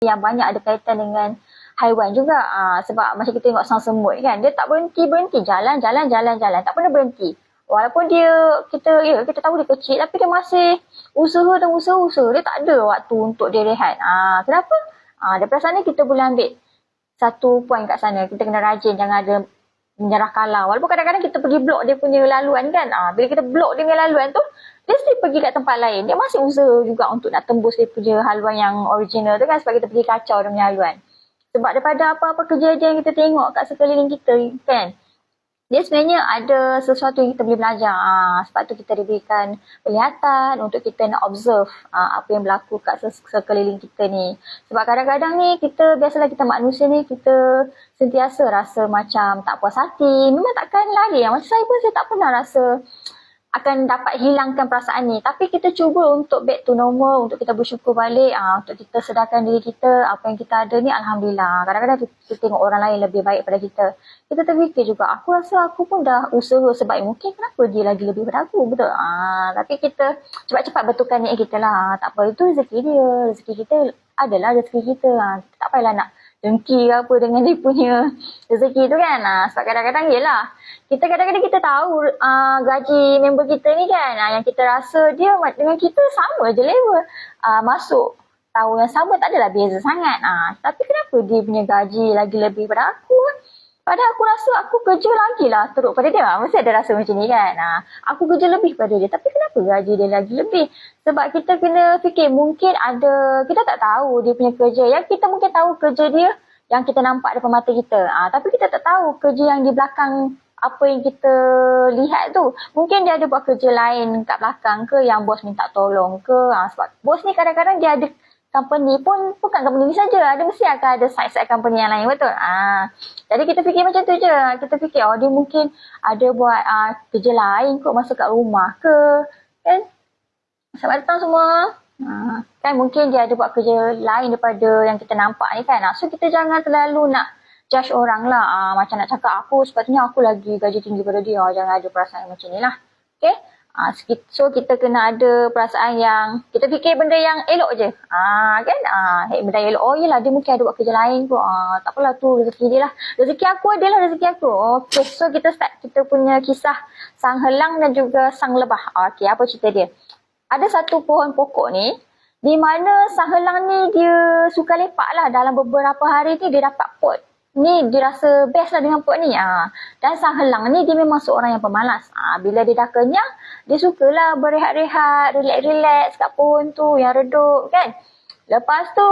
yang banyak ada kaitan dengan haiwan juga. Sebab macam kita tengok sang semut kan, dia tak berhenti, jalan, tak pernah berhenti. Walaupun kita tahu dia kecil, tapi dia masih usaha. Dia tak ada waktu untuk dia rehat. Kenapa? Daripada sana kita boleh ambil satu poin kat sana. Kita kena rajin, jangan ada menyerah kalah. Walaupun kadang-kadang kita pergi blok dia punya laluan kan. Bila kita blok dia punya laluan tu, dia mesti pergi kat tempat lain. Dia masih usaha juga untuk nak tembus dia punya haluan yang original tu kan, sebab kita pergi kacau dia punya haluan. Sebab daripada apa-apa kejadian yang kita tengok kat sekeliling kita kan, dia sebenarnya ada sesuatu yang kita boleh belajar. Sebab tu kita diberikan penglihatan untuk kita nak observe apa yang berlaku kat sekeliling kita ni. Sebab kadang-kadang ni biasalah kita manusia ni, kita sentiasa rasa macam tak puas hati. Memang takkan lari. Macam saya pun, saya tak pernah rasa akan dapat hilangkan perasaan ni. Tapi kita cuba untuk back to normal, untuk kita bersyukur balik, untuk kita sedarkan diri kita, apa yang kita ada ni, Alhamdulillah. Kadang-kadang kita tengok orang lain lebih baik pada kita. Kita terfikir juga, aku rasa aku pun dah usaha sebaik mungkin, kenapa dia lagi lebih pada aku, betul? Tapi kita cepat-cepat betulkan niat kita lah. Tak apa, itu rezeki dia. Rezeki kita adalah rezeki kita. Tak payahlah nak dengki apa dengan dia punya rezeki tu kan. Sebab kadang-kadang yelah, kita kadang-kadang kita tahu gaji member kita ni kan, yang kita rasa dia dengan kita sama je level, masuk tahun yang sama, tak adalah beza sangat. Tapi kenapa dia punya gaji lagi lebih pada aku? Padahal aku rasa aku kerja lagi lah teruk pada dia. Mesti ada rasa macam ni kan. Aku kerja lebih pada dia, tapi kenapa gaji dia lagi lebih? Sebab kita kena fikir, mungkin ada, kita tak tahu dia punya kerja. Yang kita mungkin tahu kerja dia yang kita nampak depan mata kita. Tapi kita tak tahu kerja yang di belakang apa yang kita lihat tu. Mungkin dia ada buat kerja lain kat belakang ke, yang bos minta tolong ke. Sebab bos ni kadang-kadang dia ada company pun, bukan company ni saja, ada mesti akan ada side-side company yang lain, betul? Jadi kita fikir macam tu je. Kita fikir, dia mungkin ada buat kerja lain kot masa kat rumah ke, kan? Selamat datang semua. Kan mungkin dia ada buat kerja lain daripada yang kita nampak ni kan. So kita jangan terlalu nak judge orang lah. Macam nak cakap aku, sepatutnya aku lagi gaji tinggi daripada dia. Jangan ada perasaan macam ni lah. Okay? So kita kena ada perasaan yang kita fikir benda yang elok je. Kan? Benda elok. Yelah, dia mungkin ada buat kerja lain kot. Tak apalah, tu rezeki dia lah. Rezeki aku adalah rezeki aku. Okay, so kita start kita punya kisah sang helang dan juga sang lebah. Okay, apa cerita dia? Ada satu pohon pokok ni, di mana sang helang ni dia suka lepak lah. Dalam beberapa hari ni dia dapat pot. Ni dia rasa best lah dengan pot ni. Dan sang helang ni dia memang seorang yang pemalas. Bila dia dah kenyang, dia sukalah berehat-rehat, relax-relax kat pohon tu yang redup kan. Lepas tu